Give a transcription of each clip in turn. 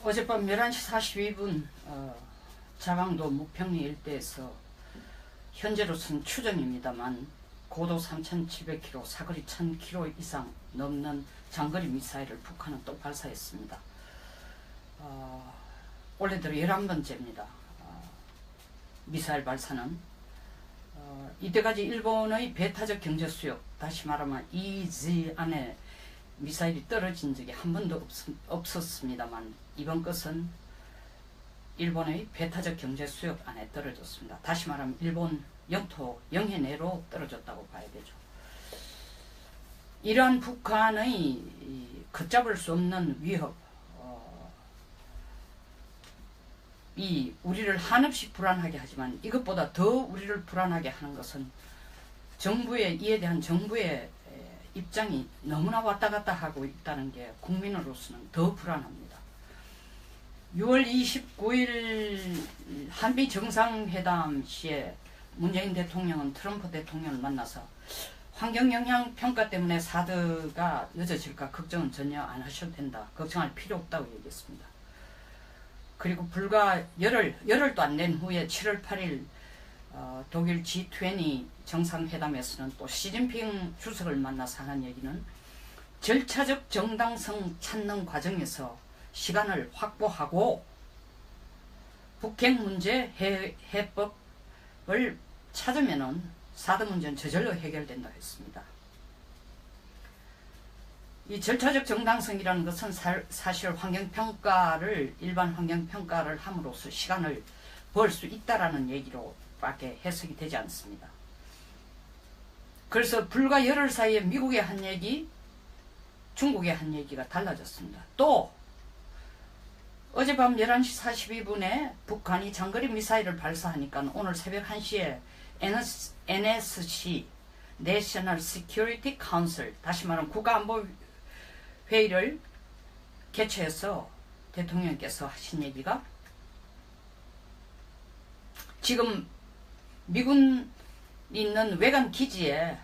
어젯밤 11시 42분 자강도 묵평리 일대에서 현재로서는 추정입니다만 고도 3,700km, 사거리 1,000km 이상 넘는 장거리 미사일을 북한은 또 발사했습니다. 올해 들어 11번째입니다. 미사일 발사는 이때까지 일본의 배타적 경제수역, 다시 말하면 EEZ 안에 미사일이 떨어진 적이 한 번도 없었습니다만 이번 것은 일본의 배타적 경제수역 안에 떨어졌습니다. 다시 말하면 일본 영토 영해 내로 떨어졌다고 봐야 되죠. 이러한 북한의 걷잡을 수 없는 위협, 이 우리를 한없이 불안하게 하지만 이것보다 더 우리를 불안하게 하는 것은 이에 대한 정부의 입장이 너무나 왔다 갔다 하고 있다는 게 국민으로서는 더 불안합니다. 6월 29일 한미 정상회담 시에 문재인 대통령은 트럼프 대통령을 만나서 환경영향 평가 때문에 사드가 늦어질까 걱정은 전혀 안 하셔도 된다. 걱정할 필요 없다고 얘기했습니다. 그리고 불과 열흘도 안 된 후에 7월 8일 독일 G20 정상회담에서는 또 시진핑 주석을 만나서 하는 얘기는 절차적 정당성 찾는 과정에서 시간을 확보하고 북핵 문제 해법을 찾으면은 사드 문제는 저절로 해결된다고 했습니다. 이 절차적 정당성이라는 것은 사실 일반 환경평가를 함으로써 시간을 벌 수 있다라는 얘기로 밖에 해석이 되지 않습니다. 그래서 불과 열흘 사이에 미국의 한 얘기, 중국의 한 얘기가 달라졌습니다. 또 어젯밤 11시 42분에 북한이 장거리 미사일을 발사하니까 오늘 새벽 1시에 NSC National Security Council, 다시 말하면 국가안보회의를 개최해서 대통령께서 하신 얘기가 지금 미군이 있는 외관 기지에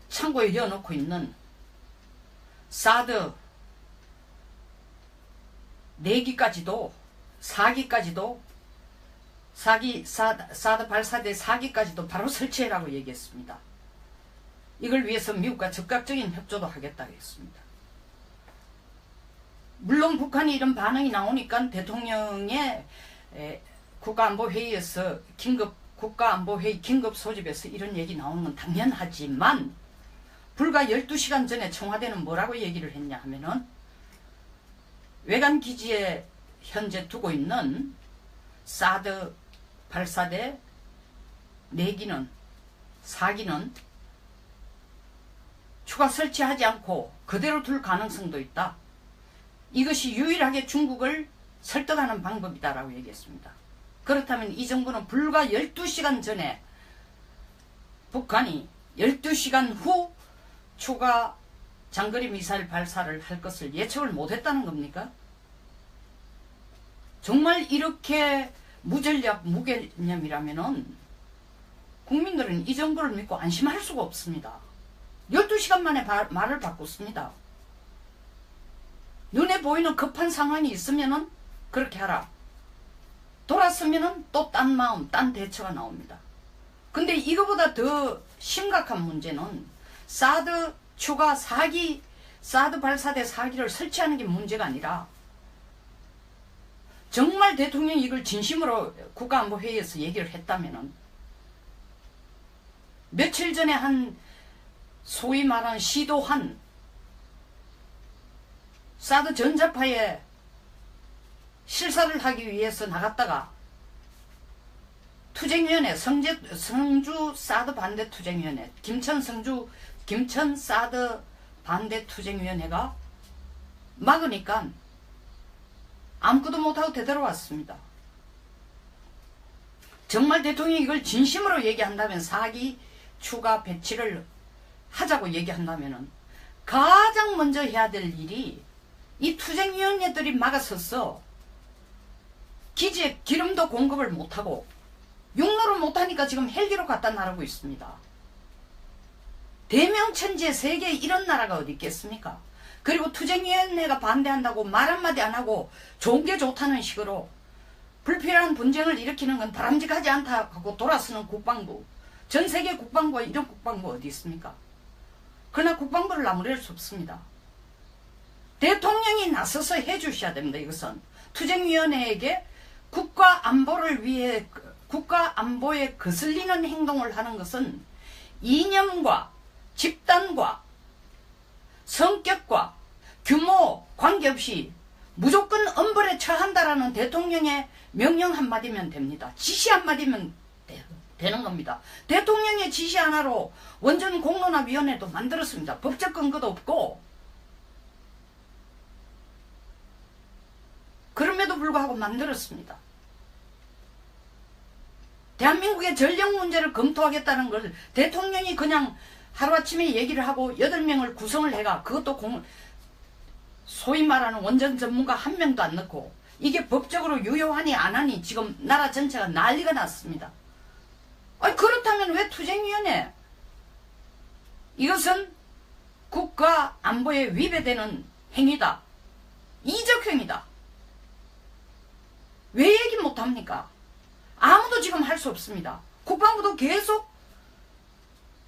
창고에 넣어놓고 있는 사드 4기까지도 4기까지도 사드 발사대 4기까지도 바로 설치해라고 얘기했습니다. 이걸 위해서 미국과 적극적인 협조도 하겠다고 했습니다. 물론 북한이 이런 반응이 나오니까 대통령의 국가안보회의에서 국가안보회의 긴급 소집에서 이런 얘기 나오는 건 당연하지만 불과 12시간 전에 청와대는 뭐라고 얘기를 했냐 하면은 외관 기지에 현재 두고 있는 사드 발사대 4기는 4기는 추가 설치하지 않고 그대로 둘 가능성도 있다. 이것이 유일하게 중국을 설득하는 방법이다라고 얘기했습니다. 그렇다면 이 정부는 불과 12시간 전에 북한이 12시간 후 추가 장거리 미사일 발사를 할 것을 예측을 못했다는 겁니까? 정말 이렇게 무전략, 무개념이라면은 국민들은 이 정부를 믿고 안심할 수가 없습니다. 12시간 만에 말을 바꿨습니다. 눈에 보이는 급한 상황이 있으면은 그렇게 하라. 돌았으면은 또 딴 마음, 딴 대처가 나옵니다. 근데 이거보다 더 심각한 문제는 사드 추가 4기, 사드 발사대 4기를 설치하는 게 문제가 아니라 정말 대통령이 이걸 진심으로 국가안보회의에서 얘기를 했다면은 며칠 전에 한 소위 말하는 시도한 사드 전자파에 실사를 하기 위해서 나갔다가 투쟁위원회, 성주 사드 반대 투쟁위원회, 김천 사드 반대 투쟁위원회가 막으니까 아무것도 못하고 되돌아왔습니다. 정말 대통령이 이걸 진심으로 얘기한다면 4기 추가 배치를 하자고 얘기한다면 가장 먼저 해야 될 일이 이 투쟁위원회들이 막아서서 기지에 기름도 공급을 못하고 육로를 못하니까 지금 헬기로 갖다 나르고 있습니다. 대명천지에 세계에 이런 나라가 어디 있겠습니까? 그리고 투쟁위원회가 반대한다고 말 한마디 안 하고 좋은 게 좋다는 식으로 불필요한 분쟁을 일으키는 건 바람직하지 않다 하고 돌아서는 국방부. 전 세계 국방부가 이런 국방부 어디 있습니까? 그러나 국방부를 나무랄 수 없습니다. 대통령이 나서서 해주셔야 됩니다. 이것은 투쟁위원회에게 국가 안보를 위해 국가 안보에 거슬리는 행동을 하는 것은 이념과 집단과 성격과 규모 관계없이 무조건 엄벌에 처한다라는 대통령의 명령 한마디면 됩니다. 지시 한마디면 되는 겁니다. 대통령의 지시 하나로 원전 공론화위원회도 만들었습니다. 법적 근거도 없고 그럼에도 불구하고 만들었습니다. 대한민국의 전력 문제를 검토하겠다는 걸 대통령이 그냥 하루아침에 얘기를 하고 8명을 구성을 해가 그것도 소위 말하는 원전 전문가 한 명도 안 넣고 이게 법적으로 유효하니 안 하니 지금 나라 전체가 난리가 났습니다. 아니 그렇다면 왜 투쟁위원회? 이것은 국가 안보에 위배되는 행위다. 이적행위다. 왜 얘기 못합니까? 아무도 지금 할 수 없습니다. 국방부도 계속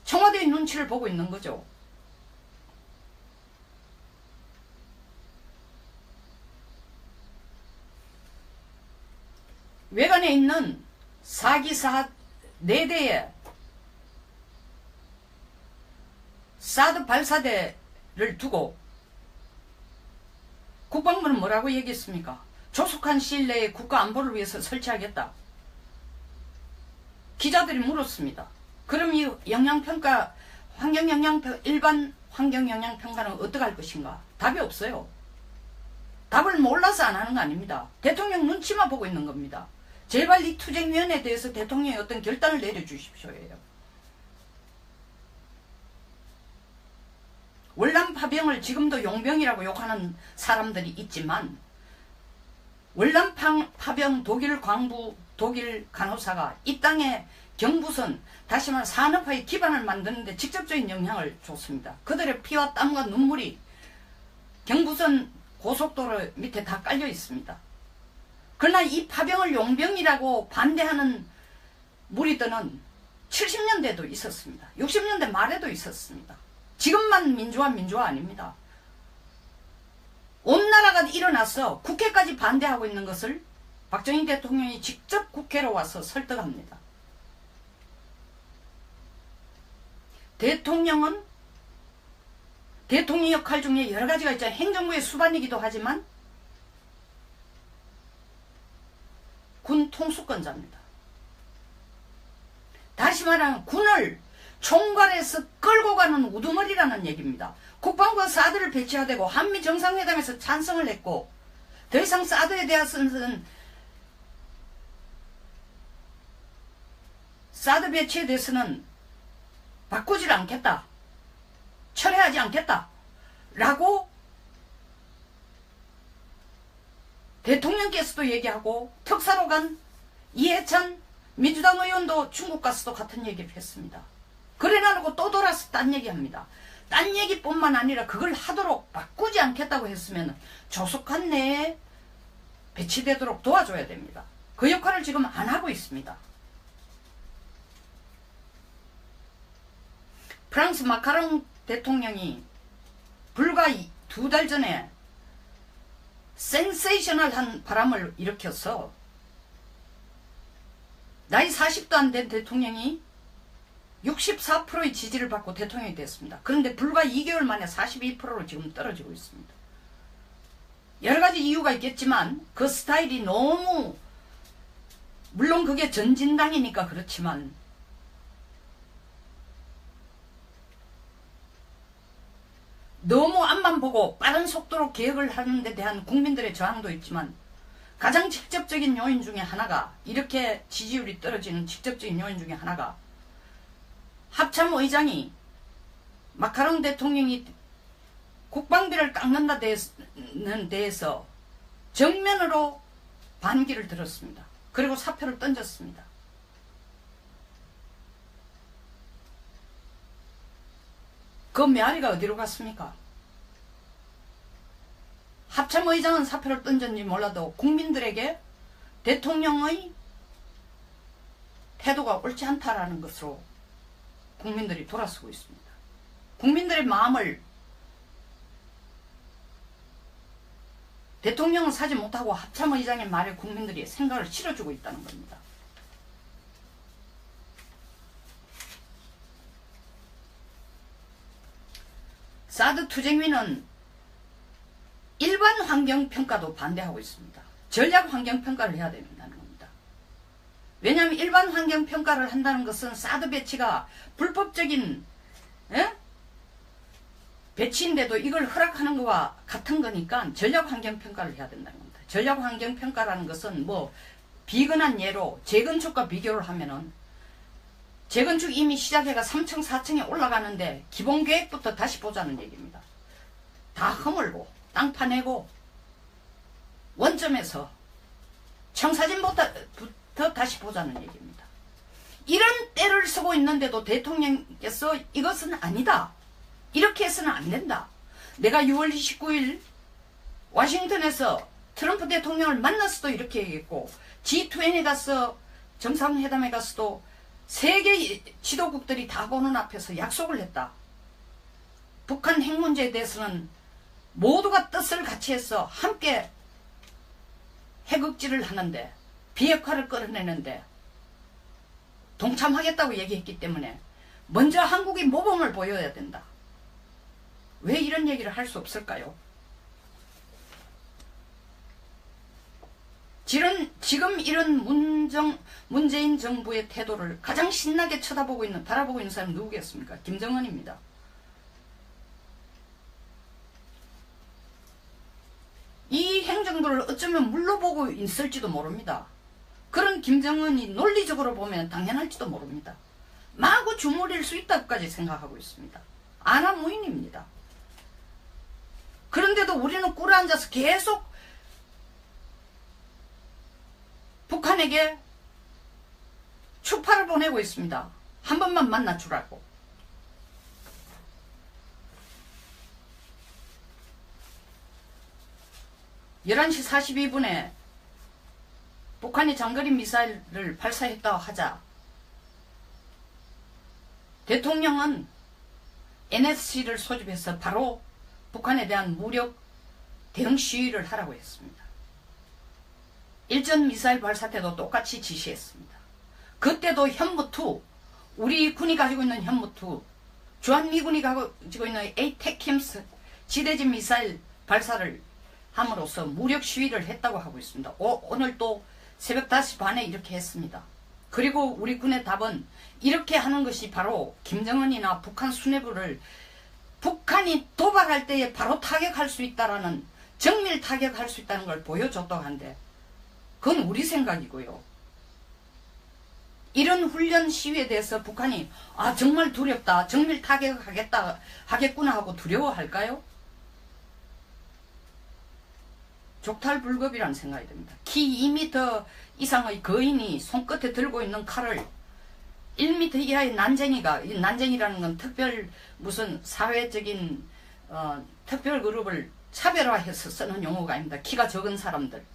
청와대의 눈치를 보고 있는 거죠. 외관에 있는 4기사 4대의 사드 발사대를 두고 국방부는 뭐라고 얘기했습니까? 조속한 시일 내에 국가 안보를 위해서 설치하겠다. 기자들이 물었습니다. 그럼 이 영향평가, 일반 환경영향평가는 어떻게 할 것인가? 답이 없어요. 답을 몰라서 안 하는 거 아닙니다. 대통령 눈치만 보고 있는 겁니다. 제발 이 투쟁위원회에 대해서 대통령이 어떤 결단을 내려주십시오예요. 월남 파병을 지금도 용병이라고 욕하는 사람들이 있지만 월남 파병 독일 광부 독일 간호사가 이 땅에 경부선 다시 말해 산업화의 기반을 만드는데 직접적인 영향을 줬습니다. 그들의 피와 땀과 눈물이 경부선 고속도로 밑에 다 깔려 있습니다. 그러나 이 파병을 용병이라고 반대하는 무리들은 70년대도 있었습니다. 60년대 말에도 있었습니다. 지금만 민주화 아닙니다. 온 나라가 일어나서 국회까지 반대하고 있는 것을 박정희 대통령이 직접 국회로 와서 설득합니다. 대통령은 대통령 역할 중에 여러 가지가 있잖아요. 행정부의 수반이기도 하지만 군 통수권자입니다. 다시 말하면 군을 총괄해서 끌고 가는 우두머리라는 얘기입니다. 국방부가 사드를 배치하되고 한미 정상회담에서 찬성을 했고 더 이상 사드에 대해서는 사드 배치에 대해서는 바꾸질 않겠다. 철회하지 않겠다. 라고 대통령께서도 얘기하고 특사로 간 이해찬 민주당 의원도 중국 가서도 같은 얘기를 했습니다. 그래 나누고 또 돌아서 딴 얘기합니다. 딴 얘기뿐만 아니라 그걸 하도록 바꾸지 않겠다고 했으면 조속한 내에 배치되도록 도와줘야 됩니다. 그 역할을 지금 안 하고 있습니다. 프랑스 마카롱 대통령이 불과 2달 전에 센세이셔널한 바람을 일으켜서 나이 40도 안 된 대통령이 64%의 지지를 받고 대통령이 됐습니다. 그런데 불과 2개월 만에 42%로 지금 떨어지고 있습니다. 여러 가지 이유가 있겠지만 그 스타일이 너무 물론 그게 전진당이니까 그렇지만 너무 앞만 보고 빠른 속도로 계획을 하는 데 대한 국민들의 저항도 있지만 가장 직접적인 요인 중에 하나가 이렇게 지지율이 떨어지는 직접적인 요인 중에 하나가 합참의장이 마카롱 대통령이 국방비를 깎는다 데는 대해서 정면으로 반기를 들었습니다. 그리고 사표를 던졌습니다. 그 메아리가 어디로 갔습니까? 합참의장은 사표를 던졌는지 몰라도 국민들에게 대통령의 태도가 옳지 않다라는 것으로 국민들이 돌아서고 있습니다. 국민들의 마음을 대통령은 사지 못하고 합참의장의 말에 국민들이 생각을 실어주고 있다는 겁니다. 사드 투쟁위는 일반 환경평가도 반대하고 있습니다. 전략 환경평가를 해야 된다는 겁니다. 왜냐하면 일반 환경평가를 한다는 것은 사드 배치가 불법적인 배치인데도 이걸 허락하는 것과 같은 거니까 전략 환경평가를 해야 된다는 겁니다. 전략 환경평가라는 것은 뭐 비근한 예로 재건축과 비교를 하면은 재건축 이미 시작해가 3층 4층에 올라가는데 기본계획부터 다시 보자는 얘기입니다. 다 허물고 땅 파내고 원점에서 청사진부터 다시 보자는 얘기입니다. 이런 때를 쓰고 있는데도 대통령께서 이것은 아니다. 이렇게 해서는 안 된다. 내가 6월 29일 워싱턴에서 트럼프 대통령을 만나서도 이렇게 얘기했고 G20에 가서 정상회담에 가서도 세계 지도국들이 다 보는 앞에서 약속을 했다. 북한 핵 문제에 대해서는 모두가 뜻을 같이 해서 함께 핵억지를 하는데 비핵화를 끌어내는데 동참하겠다고 얘기했기 때문에 먼저 한국이 모범을 보여야 된다. 왜 이런 얘기를 할 수 없을까요? 지금 이런 문재인 정부의 태도를 가장 신나게 바라보고 있는 사람이 누구겠습니까? 김정은입니다. 이 행정부를 어쩌면 물러보고 있을지도 모릅니다. 그런 김정은이 논리적으로 보면 당연할지도 모릅니다. 마구 주무릴 수 있다고까지 생각하고 있습니다. 안하무인입니다. 그런데도 우리는 꿇어앉아서 계속 북한에게 추파를 보내고 있습니다. 한 번만 만나주라고. (11시 42분에) 북한이 장거리 미사일을 발사했다고 하자 대통령은 NSC를 소집해서 바로 북한에 대한 무력 대응 시위를 하라고 했습니다. 일전 미사일 발사 때도 똑같이 지시했습니다. 그때도 현무2, 우리 군이 가지고 있는 현무2, 주한미군이 가지고 있는 에이테킴스 지대지 미사일 발사를 함으로써 무력 시위를 했다고 하고 있습니다. 오늘 또 새벽 5시 반에 이렇게 했습니다. 그리고 우리 군의 답은 이렇게 하는 것이 바로 김정은이나 북한 수뇌부를 북한이 도발할 때에 바로 타격할 수 있다라는, 정밀 타격할 수 있다는 걸 보여줬다고 한데 그건 우리 생각이고요. 이런 훈련 시위에 대해서 북한이 정말 두렵다, 정밀 하겠구나 하고 두려워할까요? 족탈불급이라는 생각이 듭니다. 키 2m 이상의 거인이 손끝에 들고 있는 칼을 1m 이하의 난쟁이가, 이 난쟁이라는 건 특별 무슨 사회적인 특별 그룹을 차별화해서 쓰는 용어가 아닙니다. 키가 적은 사람들이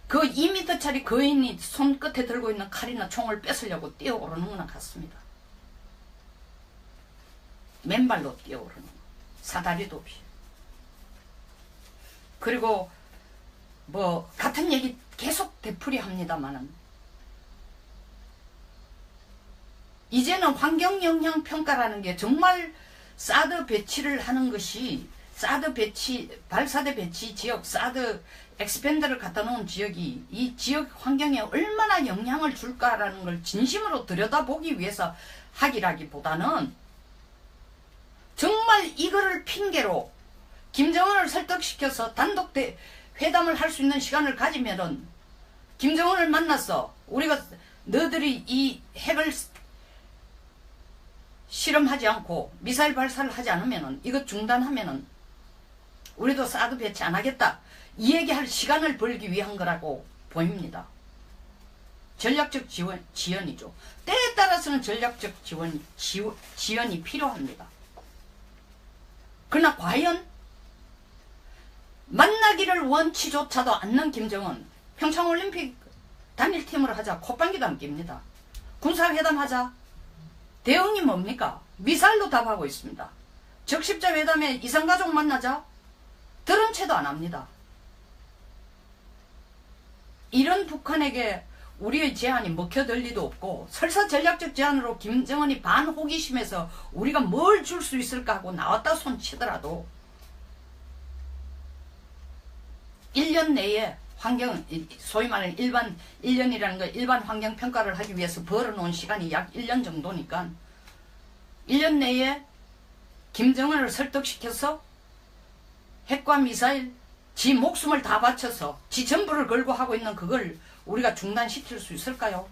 그 2m짜리 거인이 손끝에 들고 있는 칼이나 총을 뺏으려고 뛰어오르는 거나 같습니다. 맨발로 뛰어오르는 거. 사다리도 없이. 그리고 뭐 같은 얘기 계속 되풀이합니다마는 이제는 환경영향평가라는 게 정말 사드 배치를 하는 것이, 사드 배치, 발사대 배치 지역, 사드 엑스펜더를 갖다 놓은 지역이 이 지역 환경에 얼마나 영향을 줄까라는 걸 진심으로 들여다보기 위해서 하기라기보다는 정말 이거를 핑계로 김정은을 설득시켜서 단독 회담을 할 수 있는 시간을 가지면은 김정은을 만나서 우리가 너들이 이 핵을 실험하지 않고 미사일 발사를 하지 않으면은, 이것 중단하면은 우리도 사드 배치 안 하겠다, 이 얘기할 시간을 벌기 위한 거라고 보입니다. 전략적 지연이죠. 때에 따라서는 전략적 지연이 필요합니다. 그러나 과연 만나기를 원치조차도 않는 김정은 평창올림픽 단일팀으로 하자 콧방귀도 안 낍니다. 군사회담 하자 대응이 뭡니까? 미사일로 답하고 있습니다. 적십자 회담에 이산가족 만나자 들은 채도 안 합니다. 이런 북한에게 우리의 제안이 먹혀들 리도 없고 설사 전략적 제안으로 김정은이 반호기심에서 우리가 뭘 줄 수 있을까 하고 나왔다 손치더라도 1년 내에 환경, 소위 말하는 일반 1년이라는 거 일반 환경 평가를 하기 위해서 벌어놓은 시간이 약 1년 정도니까 1년 내에 김정은을 설득시켜서 핵과 미사일 지 목숨을 다 바쳐서 지 전부를 걸고 하고 있는 그걸 우리가 중단시킬 수 있을까요?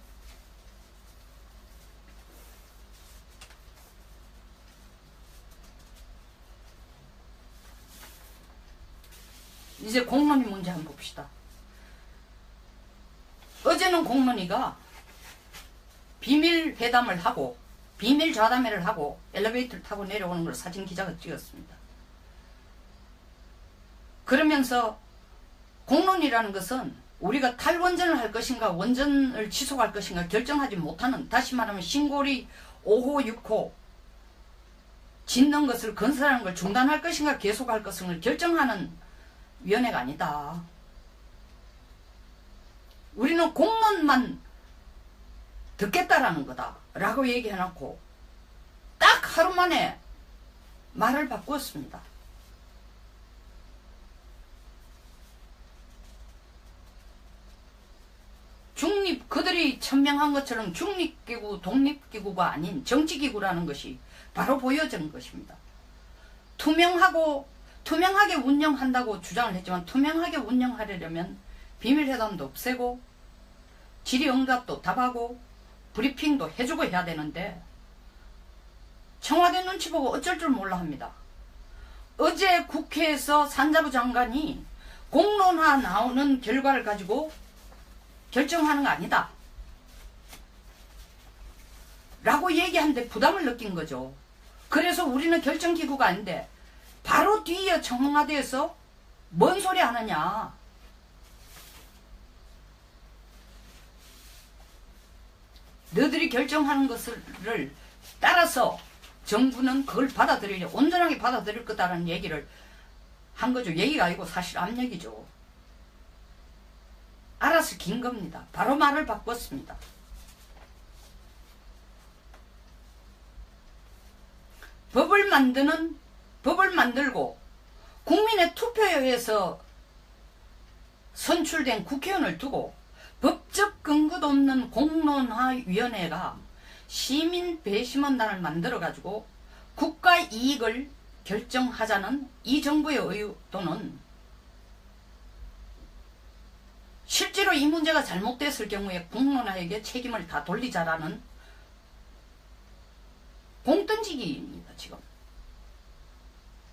이제 공론이 문제 한번 봅시다. 어제는 공론이가 비밀 회담을 하고 비밀 좌담회를 하고 엘리베이터를 타고 내려오는 걸 사진 기자가 찍었습니다. 그러면서 공론이라는 것은 우리가 탈원전을 할 것인가 원전을 지속할 것인가 결정하지 못하는, 다시 말하면 신고리 5호 6호 짓는 것을 건설하는 걸 중단할 것인가 계속할 것을 결정하는 위원회가 아니다. 우리는 공론만 듣겠다라는 거다 라고 얘기해놓고 딱 하루 만에 말을 바꾸었습니다. 그들이 천명한 것처럼 중립기구, 독립기구가 아닌 정치기구라는 것이 바로 보여진 것입니다. 투명하게 운영한다고 주장을 했지만 투명하게 운영하려면 비밀회담도 없애고 질의응답도 답하고 브리핑도 해주고 해야 되는데 청와대 눈치 보고 어쩔 줄 몰라 합니다. 어제 국회에서 산자부 장관이 공론화 나오는 결과를 가지고 결정하는 거 아니다 라고 얘기하는데 부담을 느낀 거죠. 그래서 우리는 결정기구가 아닌데 바로 뒤에 청와대에서 뭔 소리 하느냐, 너희들이 결정하는 것을 따라서 정부는 그걸 받아들이려 온전하게 받아들일 거다라는 얘기를 한 거죠. 얘기가 아니고 사실 압력이죠. 알아서 긴 겁니다. 바로 말을 바꿨습니다. 법을 만들고 국민의 투표에 의해서 선출된 국회의원을 두고 법적 근거도 없는 공론화위원회가 시민 배심원단을 만들어가지고 국가 이익을 결정하자는 이 정부의 의도는 실제로 이 문제가 잘못됐을 경우에 공론화에게 책임을 다 돌리자라는 공던지기입니다. 지금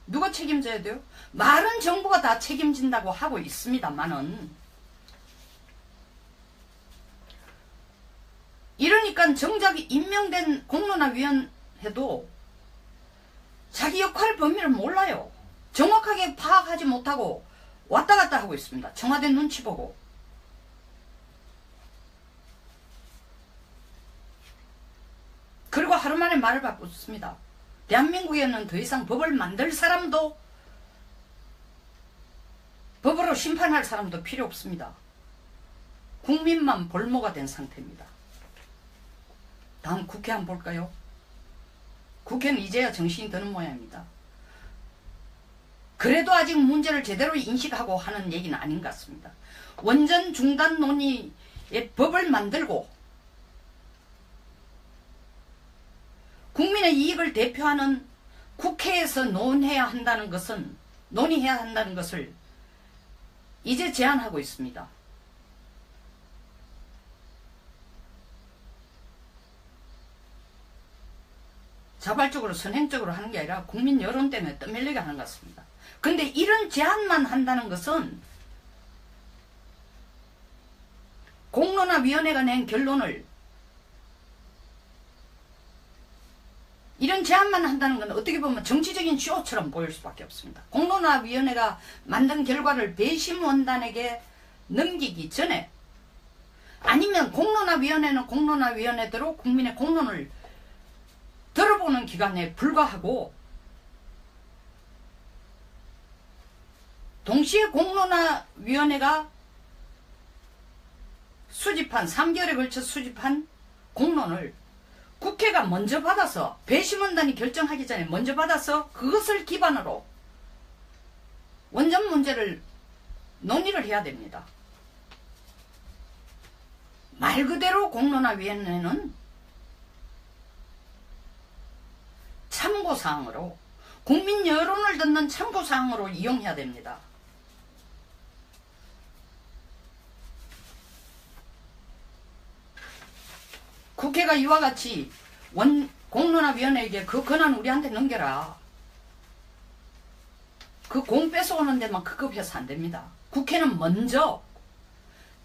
누가 책임져야 돼요? 말은 정부가 다 책임진다고 하고 있습니다만은 이러니까 정작 임명된 공론화위원회도 자기 역할 범위를 몰라요. 정확하게 파악하지 못하고 왔다 갔다 하고 있습니다. 청와대 눈치 보고. 그리고 하루 만에 말을 바꿨습니다. 대한민국에는 더 이상 법을 만들 사람도 법으로 심판할 사람도 필요 없습니다. 국민만 볼모가 된 상태입니다. 다음 국회 한번 볼까요? 국회는 이제야 정신이 드는 모양입니다. 그래도 아직 문제를 제대로 인식하고 하는 얘기는 아닌 것 같습니다. 원전 중단 논의의 법을 만들고 국민의 이익을 대표하는 국회에서 논의해야 한다는 것을 이제 제안하고 있습니다. 자발적으로 선행적으로 하는 게 아니라 국민 여론 때문에 떠밀리게 하는 것 같습니다. 그런데 이런 제안만 한다는 것은 공론화위원회가 낸 결론을 이런 제안만 한다는 건 어떻게 보면 정치적인 쇼처럼 보일 수밖에 없습니다. 공론화위원회가 만든 결과를 배심원단에게 넘기기 전에, 아니면 공론화위원회는 공론화위원회대로 국민의 공론을 들어보는 기간에 불과하고, 동시에 공론화위원회가 수집한 3개월에 걸쳐 수집한 공론을 국회가 먼저 받아서, 배심원단이 결정하기 전에 먼저 받아서 그것을 기반으로 원전 문제를 논의를 해야 됩니다. 말 그대로 공론화위원회는 참고사항으로, 국민 여론을 듣는 참고사항으로 이용해야 됩니다. 국회가 이와 같이 공론화위원회에게 그 권한 우리한테 넘겨라, 그 공 뺏어오는 데만 급급해서 안 됩니다. 국회는 먼저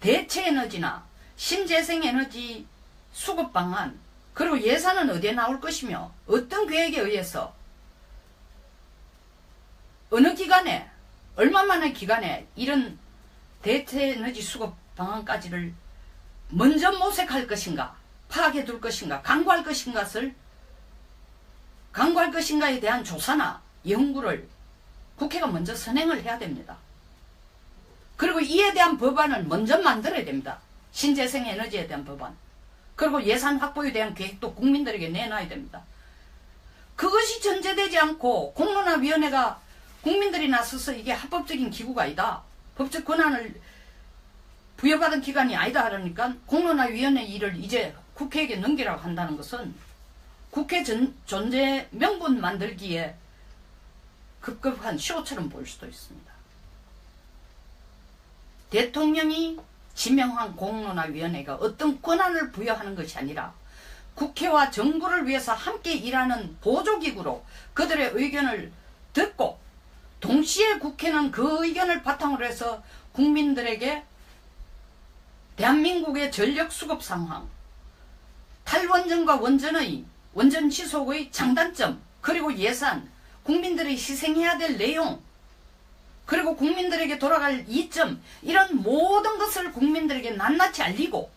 대체에너지나 신재생에너지 수급 방안, 그리고 예산은 어디에 나올 것이며 어떤 계획에 의해서 어느 기간에, 얼마만의 기간에 이런 대체에너지 수급 방안까지를 먼저 모색할 것인가, 파악해 둘 것인가, 강구할 것인가에 대한 조사나 연구를 국회가 먼저 선행을 해야 됩니다. 그리고 이에 대한 법안을 먼저 만들어야 됩니다. 신재생 에너지에 대한 법안, 그리고 예산 확보에 대한 계획도 국민들에게 내놔야 됩니다. 그것이 전제되지 않고 공론화위원회가 국민들이 나서서 이게 합법적인 기구가 아니다, 법적 권한을 부여받은 기관이 아니다 하니까 공론화위원회 일을 이제 국회에게 넘기라고 한다는 것은 국회 존재 명분 만들기에 급급한 쇼처럼 보일 수도 있습니다. 대통령이 지명한 공론화위원회가 어떤 권한을 부여하는 것이 아니라 국회와 정부를 위해서 함께 일하는 보조기구로 그들의 의견을 듣고, 동시에 국회는 그 의견을 바탕으로 해서 국민들에게 대한민국의 전력 수급 상황, 탈원전과 원전 지속의 장단점, 그리고 예산, 국민들이 희생해야 될 내용, 그리고 국민들에게 돌아갈 이점, 이런 모든 것을 국민들에게 낱낱이 알리고,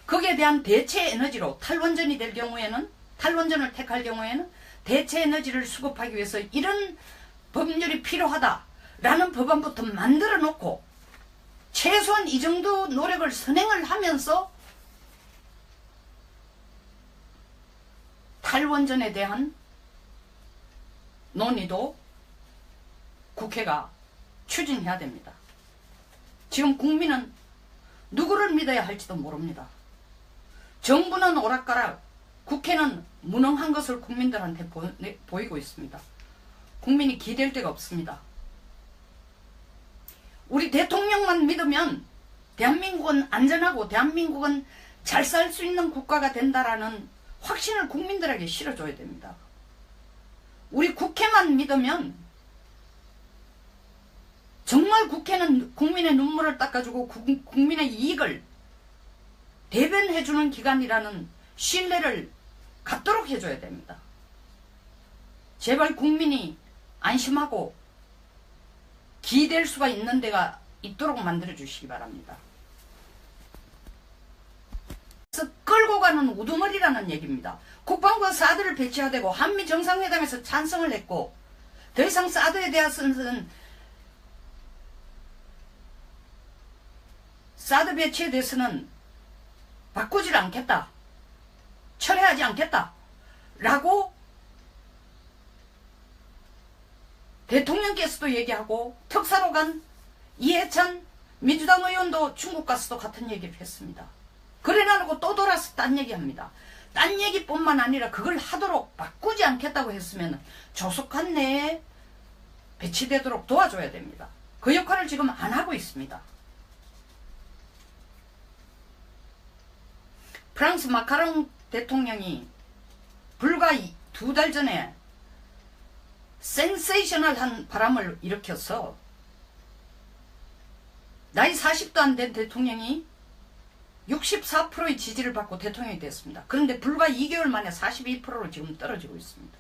거기에 대한 대체 에너지로 탈원전이 될 경우에는, 탈원전을 택할 경우에는 대체 에너지를 수급하기 위해서 이런 법률이 필요하다라는 법안부터 만들어 놓고, 최소한 이 정도 노력을 선행을 하면서 탈원전에 대한 논의도 국회가 추진해야 됩니다. 지금 국민은 누구를 믿어야 할지도 모릅니다. 정부는 오락가락, 국회는 무능한 것을 국민들한테 보이고 있습니다. 국민이 기댈 데가 없습니다. 우리 대통령만 믿으면 대한민국은 안전하고 대한민국은 잘 살 수 있는 국가가 된다라는 확신을 국민들에게 실어줘야 됩니다. 우리 국회만 믿으면 정말 국회는 국민의 눈물을 닦아주고 국민의 이익을 대변해주는 기관이라는 신뢰를 갖도록 해줘야 됩니다. 제발 국민이 안심하고 기댈 수가 있는 데가 있도록 만들어 주시기 바랍니다. 그래서 끌고 가는 우두머리라는 얘기입니다. 국방부가 사드를 배치해야 되고, 한미 정상회담에서 찬성을 했고, 더 이상 사드에 대해서는 사드 배치에 대해서는 바꾸질 않겠다, 철회하지 않겠다 라고 대통령께서도 얘기하고, 특사로 간 이해찬 민주당 의원도 중국 가서도 같은 얘기를 했습니다. 그래 놔놓고 또 돌아서 딴 얘기합니다. 딴 얘기뿐만 아니라 그걸 하도록 바꾸지 않겠다고 했으면 조속한 내에 배치되도록 도와줘야 됩니다. 그 역할을 지금 안 하고 있습니다. 프랑스 마카롱 대통령이 불과 2달 전에 센세이셔널한 바람을 일으켜서 나이 40도 안 된 대통령이 64%의 지지를 받고 대통령이 됐습니다. 그런데 불과 2개월 만에 42%로 지금 떨어지고 있습니다.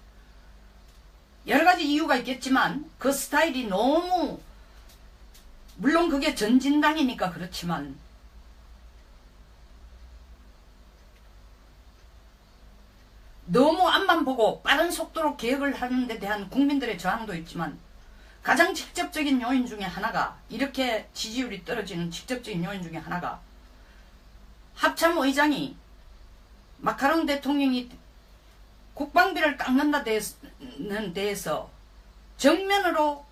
여러 가지 이유가 있겠지만 그 스타일이 너무, 물론 그게 전진당이니까 그렇지만 너무 앞만 보고 빠른 속도로 개혁을 하는 데 대한 국민들의 저항도 있지만 가장 직접적인 요인 중에 하나가, 이렇게 지지율이 떨어지는 직접적인 요인 중에 하나가 합참의장이 마카롱 대통령이 국방비를 깎는다 데는 대해서 정면으로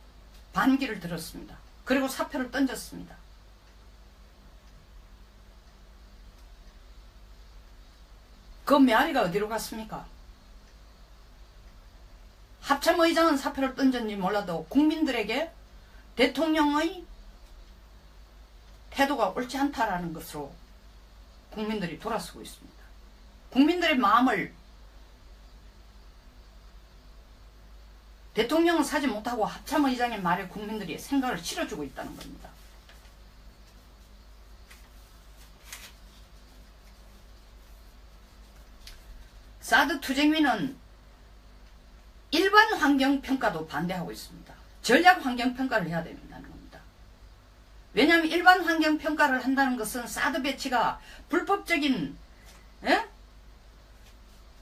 반기를 들었습니다. 그리고 사표를 던졌습니다. 그 메아리가 어디로 갔습니까? 합참의장은 사표를 던졌는지 몰라도 국민들에게 대통령의 태도가 옳지 않다라는 것으로 국민들이 돌아서고 있습니다. 국민들의 마음을 대통령은 사지 못하고 합참의장의 말에 국민들이 생각을 실어주고 있다는 겁니다. 사드 투쟁위는 일반 환경평가도 반대하고 있습니다. 전략 환경평가를 해야 된다는 겁니다. 왜냐하면 일반 환경평가를 한다는 것은 사드 배치가 불법적인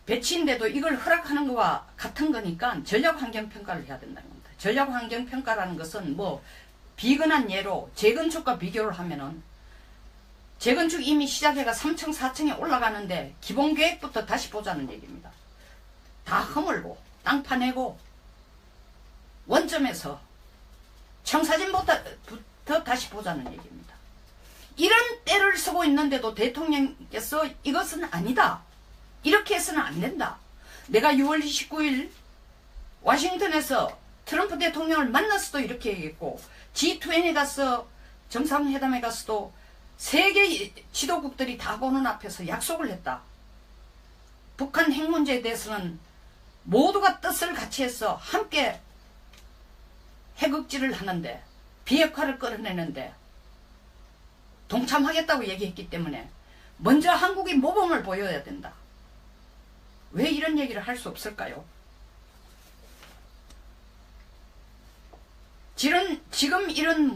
배치인데도 이걸 허락하는 것과 같은 거니까 전략 환경평가를 해야 된다는 겁니다. 전략 환경평가라는 것은 뭐 비근한 예로 재건축과 비교를 하면은 재건축 이미 시작해가 3층 4층에 올라가는데 기본계획부터 다시 보자는 얘기입니다. 다 허물고 땅 파내고 원점에서 청사진부터 다시 보자는 얘기입니다. 이런 때를 쓰고 있는데도 대통령께서 이것은 아니다, 이렇게 해서는 안 된다. 내가 6월 29일 워싱턴에서 트럼프 대통령을 만나서도 이렇게 얘기했고, G20에 가서 정상회담에 가서도 세계 지도국들이 다 보는 앞에서 약속을 했다. 북한 핵 문제에 대해서는 모두가 뜻을 같이 해서 함께 핵억지를 하는데, 비핵화를 끌어내는데 동참하겠다고 얘기했기 때문에 먼저 한국이 모범을 보여야 된다. 왜 이런 얘기를 할 수 없을까요? 지금 이런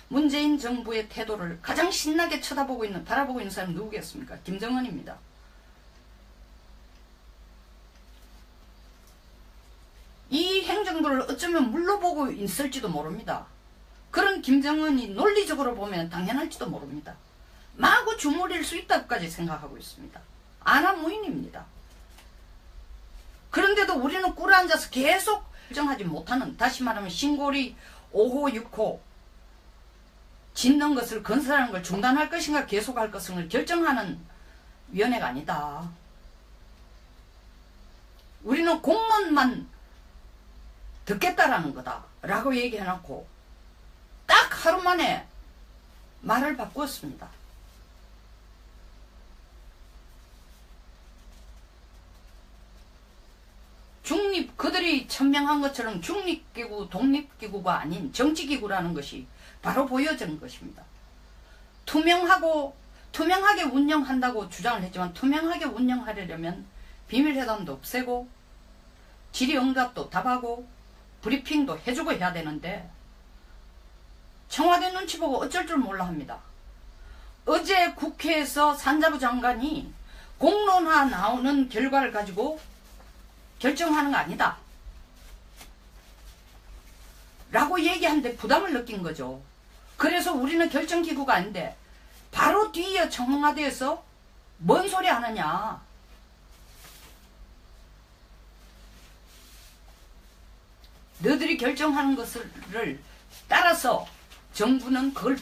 문재인 정부의 태도를 가장 신나게 바라보고 있는 사람은 누구겠습니까? 김정은입니다. 이 행정도를 어쩌면 물러보고 있을지도 모릅니다. 그런 김정은이 논리적으로 보면 당연할지도 모릅니다. 마구 주물일 수 있다고까지 생각하고 있습니다. 안하무인입니다. 그런데도 우리는 꿇어앉아서 계속 결정하지 못하는, 다시 말하면 신고리 5호 6호 짓는 것을, 건설하는 걸 중단할 것인가 계속할 것인가 결정하는 위원회가 아니다. 우리는 공론만 듣겠다라는 거다 라고 얘기해놓고 딱 하루 만에 말을 바꾸었습니다. 그들이 천명한 것처럼 중립기구, 독립기구가 아닌 정치기구라는 것이 바로 보여진 것입니다. 투명하게 운영한다고 주장을 했지만, 투명하게 운영하려면 비밀회담도 없애고 질의응답도 답하고 브리핑도 해주고 해야 되는데 청와대 눈치 보고 어쩔 줄 몰라 합니다. 어제 국회에서 산자부 장관이 공론화 나오는 결과를 가지고 결정하는 거 아니다 라고 얘기하는데 부담을 느낀 거죠. 그래서 우리는 결정기구가 아닌데 바로 뒤에 청와대에서 뭔 소리 하느냐, 너희들이 결정하는 것을 따라서 정부는 그걸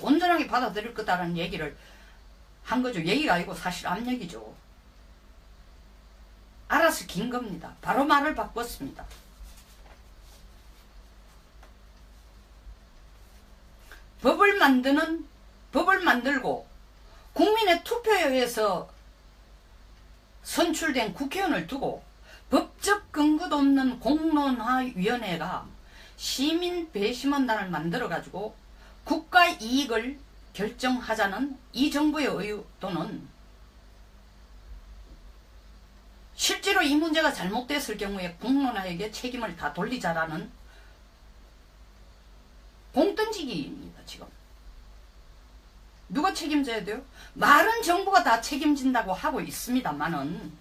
온전하게 받아들일 거다라는 얘기를 한 거죠. 얘기가 아니고 사실 압력이죠. 알아서 긴 겁니다. 바로 말을 바꿨습니다. 법을 만들고 국민의 투표에 의해서 선출된 국회의원을 두고 법적 근거도 없는 공론화위원회가 시민 배심원단을 만들어가지고 국가 이익을 결정하자는 이 정부의 의도는 실제로 이 문제가 잘못됐을 경우에 공론화에게 책임을 다 돌리자라는 공 던지기입니다. 지금 누가 책임져야 돼요? 말은 정부가 다 책임진다고 하고 있습니다만은,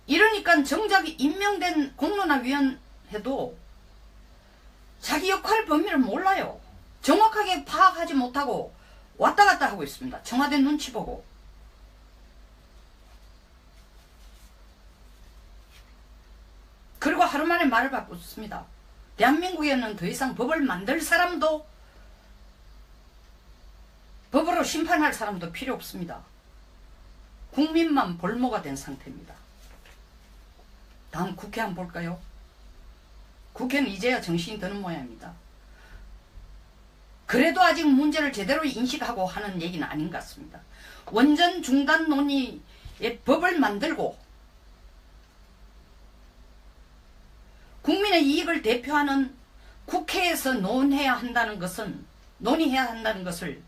이러니까 정작 임명된 공론화위원회도 자기 역할 범위를 몰라요. 정확하게 파악하지 못하고 왔다 갔다 하고 있습니다. 청와대 눈치 보고. 그리고 하루 만에 말을 바꿨습니다. 대한민국에는 더 이상 법을 만들 사람도 법으로 심판할 사람도 필요 없습니다. 국민만 볼모가 된 상태입니다. 다음 국회 한번 볼까요? 국회는 이제야 정신이 드는 모양입니다. 그래도 아직 문제를 제대로 인식하고 하는 얘기는 아닌 것 같습니다. 원전 중단 논의의 법을 만들고 국민의 이익을 대표하는 국회에서 논의해야 한다는 것을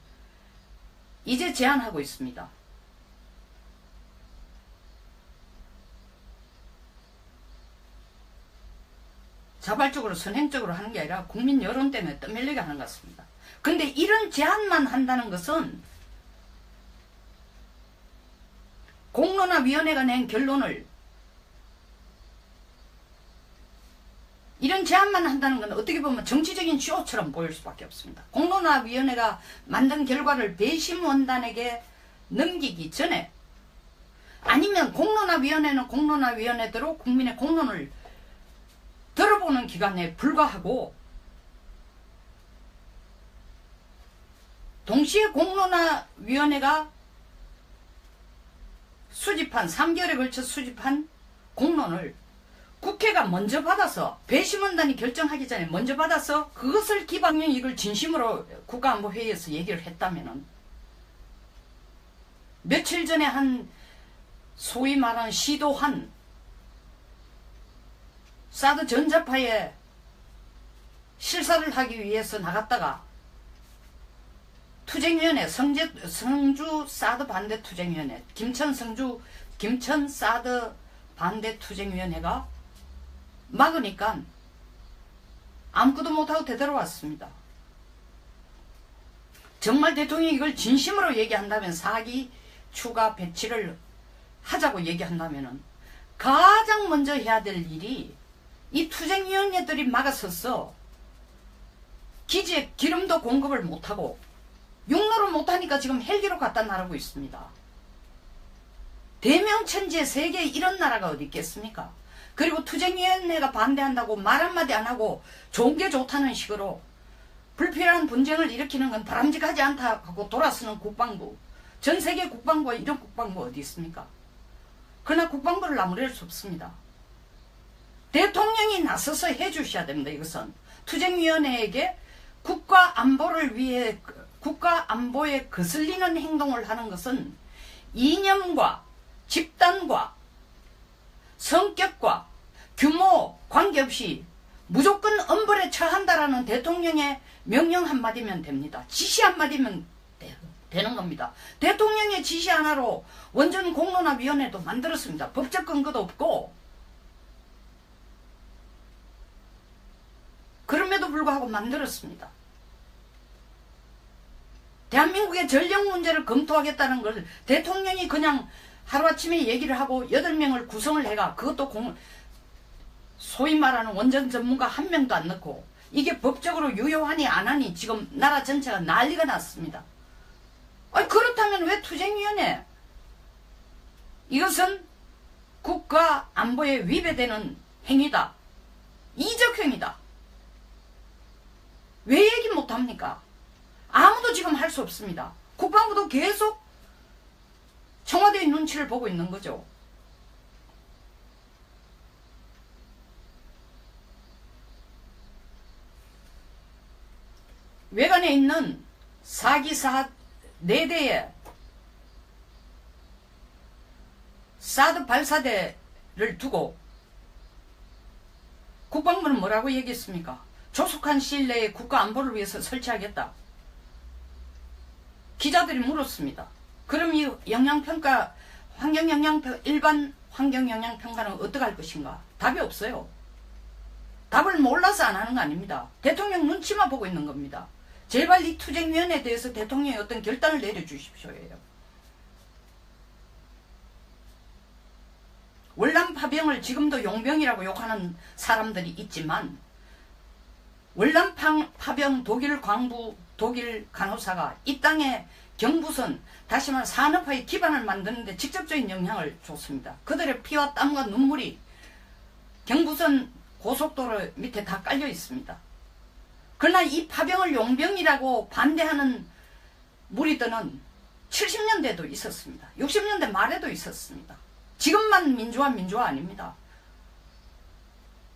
이제 제안하고 있습니다. 자발적으로 선행적으로 하는 게 아니라 국민 여론 때문에 떠밀리게 하는 것 같습니다. 근데 이런 제안만 한다는 것은 공론화위원회가 낸 결론을, 이런 제안만 한다는 건 어떻게 보면 정치적인 쇼처럼 보일 수밖에 없습니다. 공론화위원회가 만든 결과를 배심원단에게 넘기기 전에, 아니면 공론화위원회는 공론화위원회대로 국민의 공론을 들어보는 기간에 불과하고, 동시에 공론화위원회가 수집한 3개월에 걸쳐 수집한 공론을 국회가 먼저 받아서, 배심원단이 결정하기 전에 먼저 받아서 그것을 기반으로 이걸 진심으로 국가안보회의에서 얘기를 했다면은, 며칠 전에 한 소위 말하는 시도한 사드 전자파에 실사를 하기 위해서 나갔다가 투쟁위원회, 성주 사드 반대 투쟁위원회, 김천 사드 반대 투쟁위원회가 막으니까 아무것도 못하고 되돌아왔습니다. 정말 대통령이 이걸 진심으로 얘기한다면, 사기 추가 배치를 하자고 얘기한다면 가장 먼저 해야 될 일이 이 투쟁위원회들이 막아서서 기지에 기름도 공급을 못하고 육로를 못하니까 지금 헬기로 갖다 나르고 있습니다. 대명천지에 세계에 이런 나라가 어디 있겠습니까? 그리고 투쟁위원회가 반대한다고 말 한마디 안 하고 좋은 게 좋다는 식으로 불필요한 분쟁을 일으키는 건 바람직하지 않다 하고 돌아서는 국방부, 전 세계 국방부가 이런 국방부 어디 있습니까? 그러나 국방부를 나무랄 수 없습니다. 대통령이 나서서 해주셔야 됩니다. 이것은 투쟁위원회에게 국가안보에 거슬리는 행동을 하는 것은 이념과 집단과 성격과 규모 관계없이 무조건 엄벌에 처한다라는 대통령의 명령 한마디면 됩니다. 지시 한마디면 되는 겁니다. 대통령의 지시 하나로 원전 공론화위원회도 만들었습니다. 법적 근거도 없고, 그럼에도 불구하고 만들었습니다. 대한민국의 전력 문제를 검토하겠다는 걸 대통령이 그냥 하루아침에 얘기를 하고 8명을 구성을 해가, 그것도 소위 말하는 원전 전문가 1명도 안 넣고, 이게 법적으로 유효하니 안 하니 지금 나라 전체가 난리가 났습니다. 그렇다면 왜 투쟁위원회? 이것은 국가 안보에 위배되는 행위다. 이적행위다. 왜 얘기 못합니까? 아무도 지금 할 수 없습니다. 국방부도 계속 청와대의 눈치를 보고 있는 거죠. 외관에 있는 4기사 4대의 사드 발사대를 두고 국방부는 뭐라고 얘기했습니까? 조속한 시일 내에 국가 안보를 위해서 설치하겠다. 기자들이 물었습니다. 그럼 이 영향평가, 일반 환경영향평가는 어떻게 할 것인가? 답이 없어요. 답을 몰라서 안 하는 거 아닙니다. 대통령 눈치만 보고 있는 겁니다. 제발 이 투쟁위원회에 대해서 대통령이 어떤 결단을 내려주십시오예요. 월남 파병을 지금도 용병이라고 욕하는 사람들이 있지만, 월남 파병 독일 광부, 독일 간호사가 이 땅에 경부선, 다시 말해 산업화의 기반을 만드는데 직접적인 영향을 줬습니다. 그들의 피와 땀과 눈물이 경부선 고속도로 밑에 다 깔려 있습니다. 그러나 이 파병을 용병이라고 반대하는 무리들은 70년대도 있었습니다. 60년대 말에도 있었습니다. 지금만 민주화 아닙니다.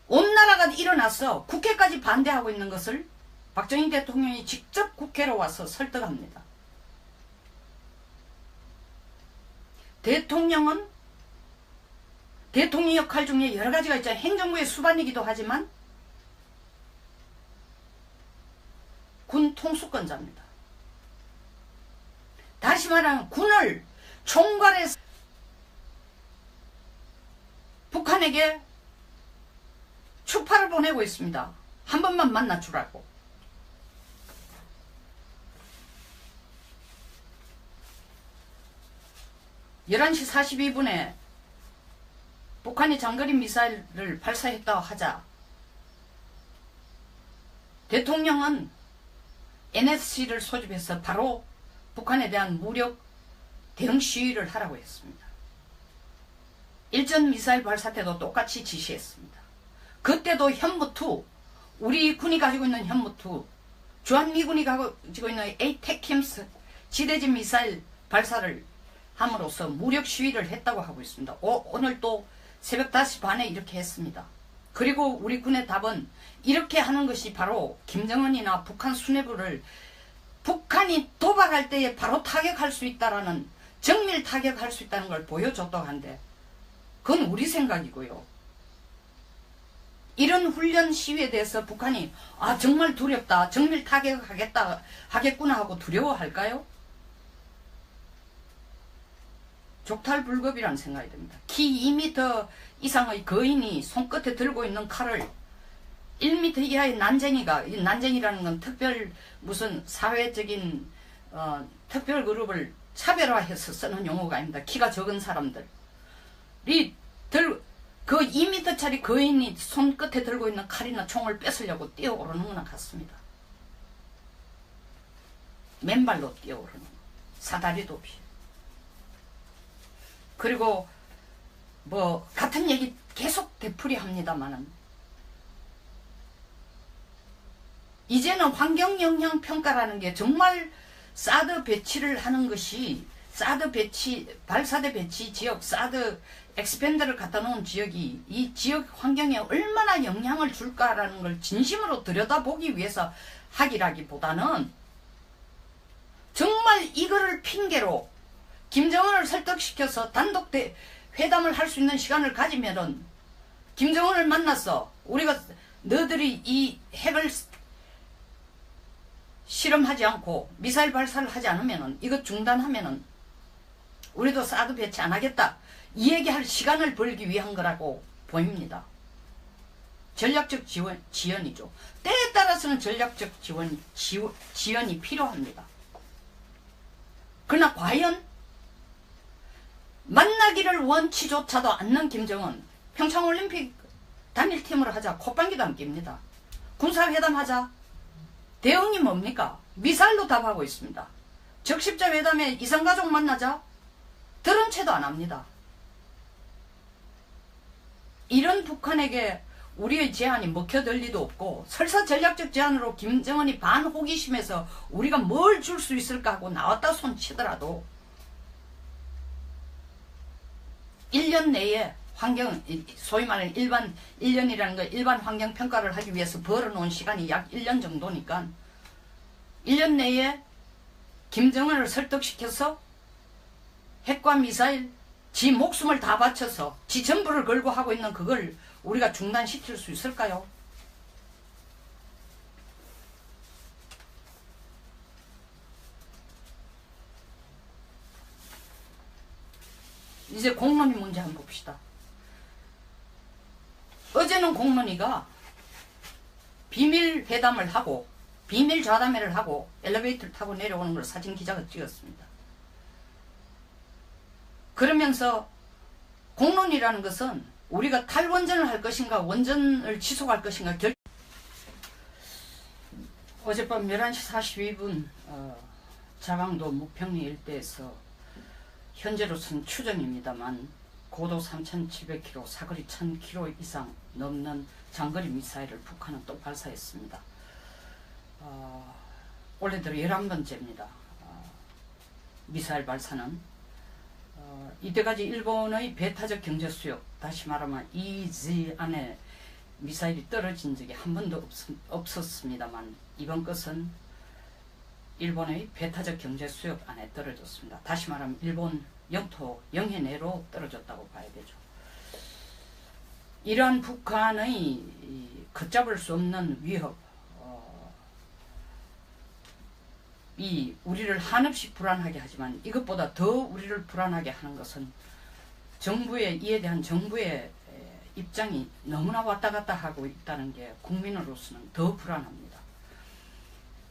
온 나라가 일어나서 국회까지 반대하고 있는 것을 박정희 대통령이 직접 국회로 와서 설득합니다. 대통령은 대통령 역할 중에 여러 가지가 있잖아요. 행정부의 수반이기도 하지만 군 통수권자입니다. 다시 말하면 군을 총괄해서 북한에게 추파를 보내고 있습니다. 한 번만 만나주라고. (11시 42분에) 북한이 장거리 미사일을 발사했다고 하자 대통령은 NSC를 소집해서 바로 북한에 대한 무력 대응 시위를 하라고 했습니다. 일전 미사일 발사 때도 똑같이 지시했습니다. 그때도 현무2, 우리 군이 가지고 있는 현무2, 주한미군이 가지고 있는 에이테킴스 지대지 미사일 발사를 함으로써 무력 시위를 했다고 하고 있습니다. 오늘 또 새벽 5시 반에 이렇게 했습니다. 그리고 우리 군의 답은 이렇게 하는 것이 바로 김정은이나 북한 수뇌부를 북한이 도박할 때에 바로 타격할 수 있다라는, 정밀 타격할 수 있다는 걸 보여줬다고 한데, 그건 우리 생각이고요. 이런 훈련 시위에 대해서 북한이 정말 두렵다, 정밀 타격하겠구나 하고 두려워할까요? 족탈불급이라는 생각이 듭니다. 키 2m 이상의 거인이 손끝에 들고 있는 칼을 1m 이하의 난쟁이가, 이 난쟁이라는 건 특별 무슨 사회적인 특별 그룹을 차별화해서 쓰는 용어가 아닙니다. 키가 적은 사람들이 그 2m짜리 거인이 손끝에 들고 있는 칼이나 총을 뺏으려고 뛰어오르는 거나 같습니다. 맨발로 뛰어오르는 거. 사다리도 없이. 그리고 뭐 같은 얘기 계속 되풀이합니다마는 이제는 환경영향평가라는 게 정말 사드 배치를 하는 것이, 사드 배치, 발사대 배치 지역, 사드 엑스펜더를 갖다 놓은 지역이 이 지역 환경에 얼마나 영향을 줄까라는 걸 진심으로 들여다보기 위해서 하기라기보다는 정말 이거를 핑계로 김정은을 설득시켜서 단독 회담을 할 수 있는 시간을 가지면은 김정은을 만나서 우리가 너들이 이 핵을 실험하지 않고 미사일 발사를 하지 않으면은, 이거 중단하면은 우리도 사드 배치 안 하겠다, 이 얘기할 시간을 벌기 위한 거라고 보입니다. 전략적 지연이죠. 때에 따라서는 전략적 지연이 필요합니다. 그러나 과연 만나기를 원치조차도 않는 김정은, 평창올림픽 단일팀으로 하자, 콧방귀도 안 낍니다. 군사회담 하자, 대응이 뭡니까? 미사일로 답하고 있습니다. 적십자 회담에 이산가족 만나자, 들은 채도 안 합니다. 이런 북한에게 우리의 제안이 먹혀들 리도 없고, 설사 전략적 제안으로 김정은이 반호기심에서 우리가 뭘 줄 수 있을까 하고 나왔다 손치더라도 1년 내에 환경, 소위 말하는 1년이라는 거, 일반 환경 평가를 하기 위해서 벌어놓은 시간이 약 1년 정도니까 1년 내에 김정은을 설득시켜서 핵과 미사일, 지 목숨을 다 바쳐서 지 전부를 걸고 하고 있는 그걸 우리가 중단시킬 수 있을까요? 이제 공론이 문제 한번 봅시다. 어제는 공론이가 비밀 회담을 하고 비밀 좌담회를 하고 엘리베이터를 타고 내려오는 걸 사진 기자가 찍었습니다. 그러면서 공론이라는 것은 우리가 탈원전을 할 것인가 원전을 지속할 것인가 어젯밤 11시 42분 자강도 묵평리 일대에서 현재로서는 추정입니다만 고도 3,700km, 사거리 1,000km 이상 넘는 장거리 미사일을 북한은 또 발사했습니다. 올해 들어 11번째입니다. 미사일 발사는 이때까지 일본의 배타적 경제수역, 다시 말하면 EEZ 안에 미사일이 떨어진 적이 한 번도 없었습니다만 이번 것은 일본의 배타적 경제수역 안에 떨어졌습니다. 다시 말하면 일본 영토 영해 내로 떨어졌다고 봐야 되죠. 이러한 북한의 걷잡을 수 없는 위협, 이 우리를 한없이 불안하게 하지만 이것보다 더 우리를 불안하게 하는 것은 이에 대한 정부의 입장이 너무나 왔다 갔다 하고 있다는 게 국민으로서는 더 불안합니다.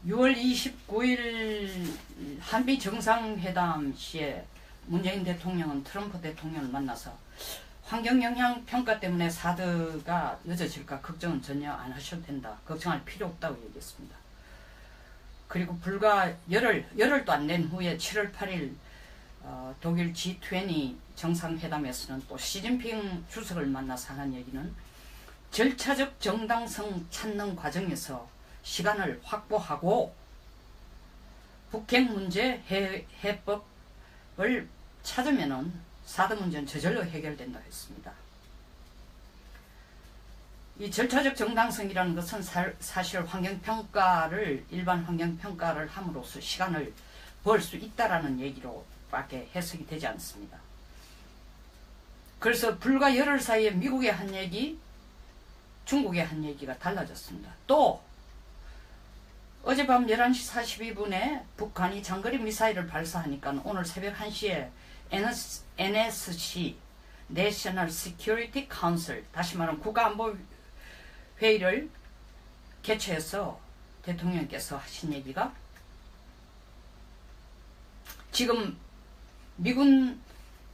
6월 29일 한미 정상회담 시에 문재인 대통령은 트럼프 대통령을 만나서 환경영향평가 때문에 사드가 늦어질까 걱정은 전혀 안 하셔도 된다. 걱정할 필요 없다고 얘기했습니다. 그리고 불과 열흘도 안 된 후에 7월 8일 독일 G20 정상회담에서는 또 시진핑 주석을 만나서 하는 얘기는 절차적 정당성 찾는 과정에서 시간을 확보하고 북핵 문제 해법을 찾으면은 사드 문제는 저절로 해결된다 했습니다. 이 절차적 정당성이라는 것은 사실 환경평가를 일반 환경평가를 함으로써 시간을 벌 수 있다라는 얘기로밖에 해석이 되지 않습니다. 그래서 불과 열흘 사이에 미국의 한 얘기, 중국의 한 얘기가 달라졌습니다. 또 어젯밤 11시 42분에 북한이 장거리 미사일을 발사하니까 오늘 새벽 1시에 NSC National Security Council, 다시 말하면 국가안보회의를 개최해서 대통령께서 하신 얘기가 지금 미군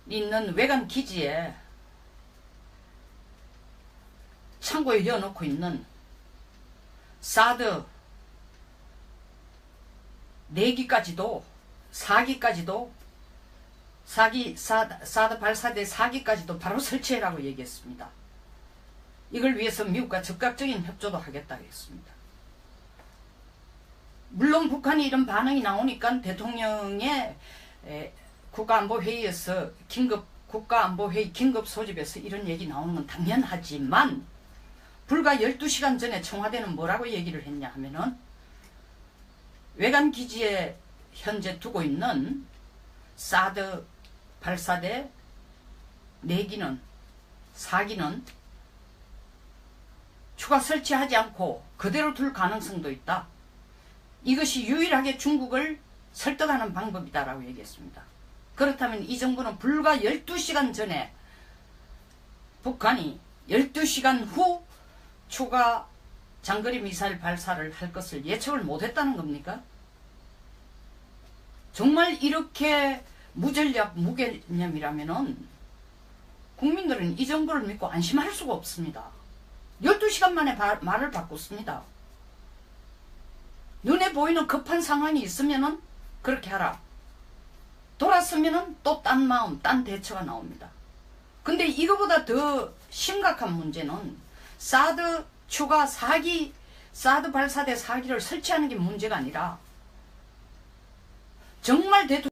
있는 외관 기지에 창고에 넣어놓고 있는 사드 4기까지도 4기까지도 사드 발사대 4기까지도 바로 설치해라고 얘기했습니다. 이걸 위해서 미국과 적극적인 협조도 하겠다고 했습니다. 물론 북한이 이런 반응이 나오니까 대통령의 국가안보회의에서 국가안보회의 긴급 소집에서 이런 얘기 나오는 건 당연하지만 불과 12시간 전에 청와대는 뭐라고 얘기를 했냐 하면은 외관 기지에 현재 두고 있는 사드 발사대 4기는 4기는 추가 설치하지 않고 그대로 둘 가능성도 있다. 이것이 유일하게 중국을 설득하는 방법이다라고 얘기했습니다. 그렇다면 이 정부는 불과 12시간 전에 북한이 12시간 후 추가 장거리 미사일 발사를 할 것을 예측을 못했다는 겁니까? 정말 이렇게 무전략, 무개념이라면은 국민들은 이 정부를 믿고 안심할 수가 없습니다. 12시간 만에 말을 바꿨습니다. 눈에 보이는 급한 상황이 있으면은 그렇게 하라. 돌았으면은 또 딴 마음, 딴 대처가 나옵니다. 근데 이거보다 더 심각한 문제는 사드 추가 4기, 사드 발사대 4기를 설치하는 게 문제가 아니라 정말 대통령